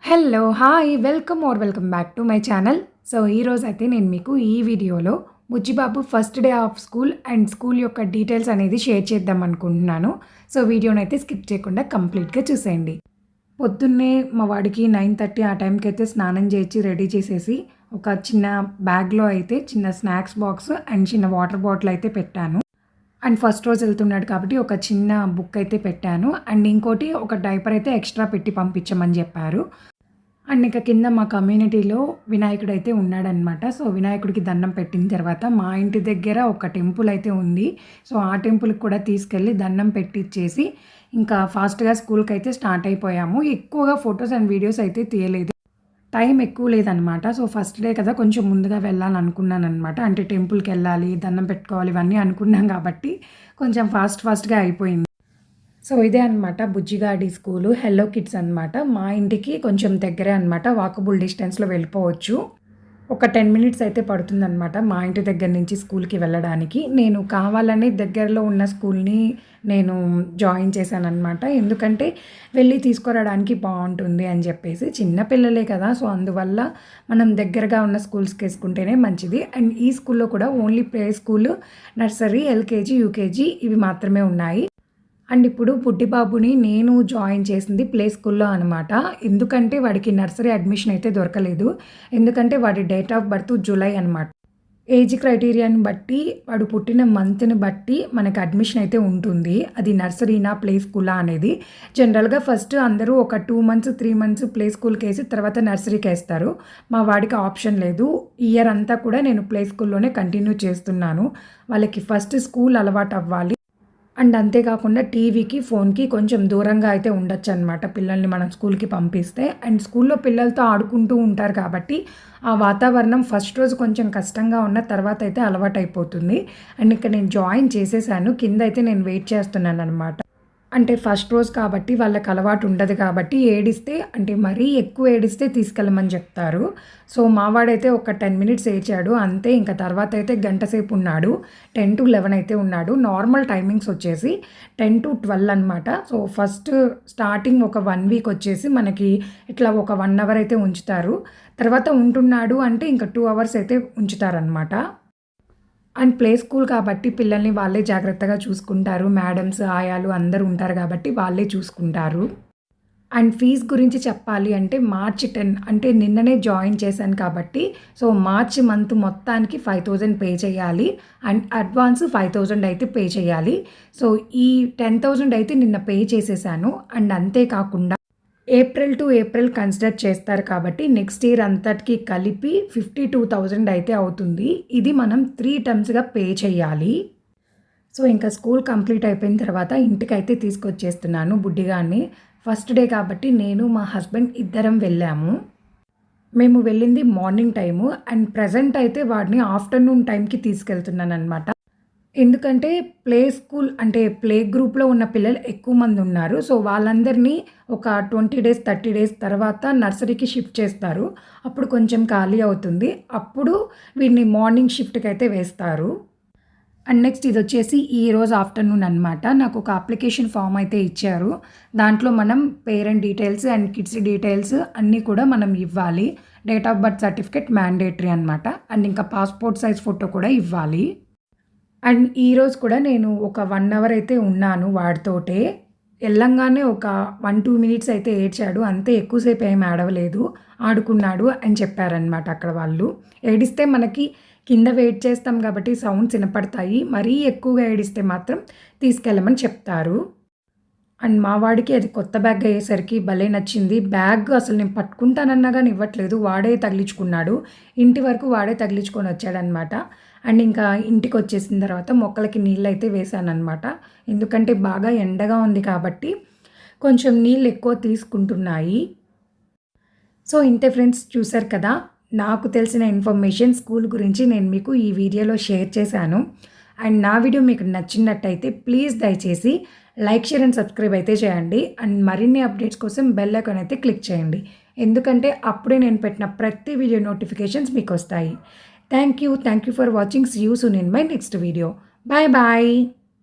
Hello! Hi! Welcome back to my channel. So, ఈరోజైతే నేను మీకు ఈ వీడియోలో Bujjibabu first day of school and school యొక్క డీటెయిల్స్ అనేది షేర్ చేద్దాం అనుకుంటున్నాను. సో, వీడియోనైతే స్కిప్ చేయకుండా కంప్లీట్‌గా చూసేయండి. పొద్దున్నే మా వాడికి 9:30 ఆ టైంకైతే స్నానం చేయించి రెడీ చేసేసి, ఒక చిన్న బ్యాగ్‌లో అయితే చిన్న స్నాక్స్ బాక్స్ అండ్ చిన్న వాటర్ బాటిల్ అయితే పెట్టాను. అండ్ ఫస్ట్ రోజు వెళ్తున్నాడు కాబట్టి ఒక చిన్న బుక్ అయితే పెట్టాను. అండ్ ఇంకోటి ఒక డైపర్ అయితే ఎక్స్ట్రా పెట్టి పంపించమని చెప్పారు. అండ్ ఇక కింద మా కమ్యూనిటీలో వినాయకుడైతే ఉన్నాడనమాట. సో, వినాయకుడికి దండం పెట్టిన తర్వాత మా ఇంటి దగ్గర ఒక టెంపుల్ అయితే ఉంది. సో, ఆ టెంపుల్‌కి కూడా తీసుకెళ్ళి దండం పెట్టిచ్చేసి ఇంకా ఫాస్ట్‌గా స్కూల్‌కైతే స్టార్ట్ అయిపోయాము. ఎక్కువగా ఫోటోస్ అండ్ వీడియోస్ అయితే తీయలేదు. టైం ఎక్కువ లేదనమాట. సో, ఫస్ట్ డే కదా కొంచెం ముందుగా వెళ్ళాలనుకున్నాననమాట. అంటే టెంపుల్‌కెళ్ళాలి, దండం పెట్టుకోవాలి ఇవన్నీ అనుకున్నాం కాబట్టి కొంచెం ఫాస్ట్‌గా అయిపోయింది. సో, ఇదే అనమాట బుజ్జిగాడి స్కూలు. హెల్లో కిడ్స్ అనమాట. మా ఇంటికి కొంచెం దగ్గరే అనమాట. వాకబుల్ డిస్టెన్స్‌లో వెళ్ళిపోవచ్చు. ఒక 10 మినిట్స్ అయితే పడుతుందనమాట మా ఇంటి దగ్గర నుంచి స్కూల్‌కి వెళ్ళడానికి. నేను కావాలని దగ్గరలో ఉన్న స్కూల్‌ని నేను జాయిన్ చేశాననమాట. ఎందుకంటే వెళ్ళి తీసుకురావడానికి బావుంటుంది అని చెప్పేసి. చిన్న పిల్లలే కదా! సో, అందువల్ల మనం దగ్గరగా ఉన్న స్కూల్స్‌కేసుకుంటేనే మంచిది. అండ్ ఈ స్కూల్‌లో కూడా only play school, nursery, LKG, UKG ఇవి మాత్రమే ఉన్నాయి. అండ్ ఇప్పుడు బుడ్డి బాబుని నేను జాయిన్ చేసింది ప్లే స్కూల్‌లో అనమాట. ఎందుకంటే వాడికి నర్సరీ అడ్మిషన్ అయితే దొరకలేదు. ఎందుకంటే వాడి డేట్ ఆఫ్ బర్త్ జూలై అనమాట. ఏజ్ క్రైటీరియాని బట్టి వాడు పుట్టిన మంత్‌ని బట్టి మనకి అడ్మిషన్ అయితే ఉంటుంది. అది నర్సరీనా, ప్లే స్కూలా అనేది. జనరల్‌గా ఫస్ట్ అందరూ ఒక 2 మంత్స్, 3 మంత్స్ ప్లే స్కూల్‌కేసి తర్వాత నర్సరీకేస్తారు. మా వాడికి ఆప్షన్ లేదు. ఇయర్ అంతా కూడా నేను ప్లే స్కూల్‌లోనే కంటిన్యూ చేస్తున్నాను. వాళ్ళకి ఫస్ట్ స్కూల్ అలవాటవ్వాలి. అండ్ అంతేకాకుండా టీవీకి, ఫోన్‌కి కొంచెం దూరంగా అయితే ఉండొచ్చనమాట పిల్లల్ని మనం స్కూల్‌కి పంపిస్తే. అండ్ స్కూల్‌లో పిల్లలతో ఆడుకుంటూ ఉంటారు కాబట్టి, ఆ వాతావరణం ఫస్ట్ రోజు కొంచెం కష్టంగా ఉన్న తర్వాత అయితే అలవాటయిపోతుంది. అండ్ ఇక్కడ నేను జాయిన్ చేసేసాను. కిందయితే నేను వెయిట్ చేస్తున్నాననమాట. అంటే ఫస్ట్ రోజు కాబట్టి వాళ్ళకి అలవాటు ఉండదు కాబట్టి ఏడిస్తే అంటే మరీ ఎక్కువ ఏడిస్తే తీసుకెళ్ళమని చెప్తారు. సో, మా వాడైతే ఒక 10 మినిట్స్ ఏడ్చాడు అంతే. ఇంక తర్వాత అయితే గంట సేపు ఉన్నాడు. 10-11 అయితే ఉన్నాడు. నార్మల్ టైమింగ్స్ వచ్చేసి 10-12 అనమాట. సో, ఫస్ట్ స్టార్టింగ్ ఒక 1 వీక్ వచ్చేసి మనకి ఇట్లా ఒక 1 అవర్ అయితే ఉంచుతారు. తర్వాత ఉంటున్నాడు అంటే ఇంక 2 అవర్స్ అయితే ఉంచుతారనమాట. అండ్ ప్లే స్కూల్ కాబట్టి పిల్లల్ని వాళ్ళే జాగ్రత్తగా చూసుకుంటారు. మేడమ్స్, ఆయాలు అందరూ ఉంటారు కాబట్టి వాళ్ళే చూసుకుంటారు. అండ్ ఫీజ్ గురించి చెప్పాలి అంటే మార్చ్ 10 అంటే నిన్ననే జాయిన్ చేశాను కాబట్టి సో, మార్చ్ మంత్ మొత్తానికి 5,000 పే చేయాలి. అండ్ అడ్వాన్స్ 5,000 అయితే పే చేయాలి. సో, ఈ 10,000 అయితే నిన్న పే చేసేసాను. అండ్ అంతే కాకుండా ఏప్రిల్ టు ఏప్రిల్ కన్సిడర్ చేస్తారు కాబట్టి నెక్స్ట్ ఇయర్ అంతటికి కలిపి 52,000 అయితే అవుతుంది. ఇది మనం 3 టర్మ్స్‌గా పే చేయాలి. సో, ఇంకా స్కూల్ కంప్లీట్ అయిపోయిన తర్వాత ఇంటికైతే తీసుకొచ్చేస్తున్నాను బుడ్డిగాడిని. ఫస్ట్ డే కాబట్టి నేను, మా హస్బెండ్ ఇద్దరం వెళ్ళాము. మేము వెళ్ళింది మార్నింగ్ టైము అండ్ ప్రెజెంట్ అయితే వాడిని ఆఫ్టర్‌నూన్ టైంకి తీసుకెళ్తున్నాననమాట. ఎందుకంటే ప్లే స్కూల్ అంటే ప్లే గ్రూప్‌లో ఉన్న పిల్లలు ఎక్కువ మందున్నారు. సో, వాళ్ళందరినీ ఒక 20 డేస్, 30 డేస్ తర్వాత నర్సరీకి షిఫ్ట్ చేస్తారు. అప్పుడు కొంచెం ఖాళీ అవుతుంది. అప్పుడు వీడిని మార్నింగ్ షిఫ్ట్‌కైతే వేస్తారు. అండ్ నెక్స్ట్ ఇదొచ్చేసి ఈరోజు ఆఫ్టర్‌నూన్ అనమాట. నాకొక అప్లికేషన్ ఫార్మ్ అయితే ఇచ్చారు. దాంట్లో మనం parent details and kids details అన్నీ కూడా మనం ఇవ్వాలి. Date of birth certificate mandatory అనమాట. అండ్ ఇంకా పాస్‌పోర్ట్ సైజ్ ఫోటో కూడా ఇవ్వాలి. అండ్ ఈరోజు కూడా నేను ఒక 1 అవర్ అయితే ఉన్నాను వాడితోటే. ఎళ్ళంగానే ఒక 1, 2 మినిట్స్ అయితే ఏడ్చాడు. అంతే ఎక్కువ సేపు ఏమి ఏడవలేదు. ఆడుకున్నాడు అని చెప్పారనమాట అక్కడ వాళ్ళు. ఏడిస్తే మనకి కింద వెయిట్ చేస్తాం కాబట్టి సౌండ్స్ వినపడతాయి. మరీ ఎక్కువగా ఏడిస్తే మాత్రం తీసుకెళ్ళమని చెప్తారు. అండ్ మా వాడికి అది కొత్త బ్యాగ్ అయ్యేసరికి భలే నచ్చింది. బ్యాగ్ అసలు నేను పట్టుకుంటానన్నా గాని ఇవ్వట్లేదు. వాడే తగిలించుకున్నాడు. ఇంటి వరకు వాడే తగిలించుకొని వచ్చాడనమాట. అండ్ ఇంకా ఇంటికొచ్చేసిన తర్వాత మొక్కలకి నీళ్ళైతే వేశాననమాట. ఎందుకంటే బాగా ఎండగా ఉంది కాబట్టి కొంచెం నీళ్ళు ఎక్కువ తీసుకుంటున్నాయి. సో, ఇంతే ఫ్రెండ్స్ చూసారు కదా! నాకు తెలిసిన ఇన్ఫర్మేషన్ స్కూల్ గురించి నేను మీకు ఈ వీడియోలో షేర్ చేశాను. అండ్ నా వీడియో మీకు నచ్చినట్టయితే ప్లీజ్ దయచేసి లైక్, షేర్ అండ్ సబ్స్క్రైబ్ అయితే చేయండి. అండ్ మరిన్ని అప్డేట్స్ కోసం బెల్ ఐకాన్ అయితే క్లిక్ చేయండి. ఎందుకంటే అప్పుడే నేను పెట్టిన ప్రతి వీడియో నోటిఫికేషన్స్ మీకు వస్తాయి. Thank you for watching. See you soon in my next video. Bye bye.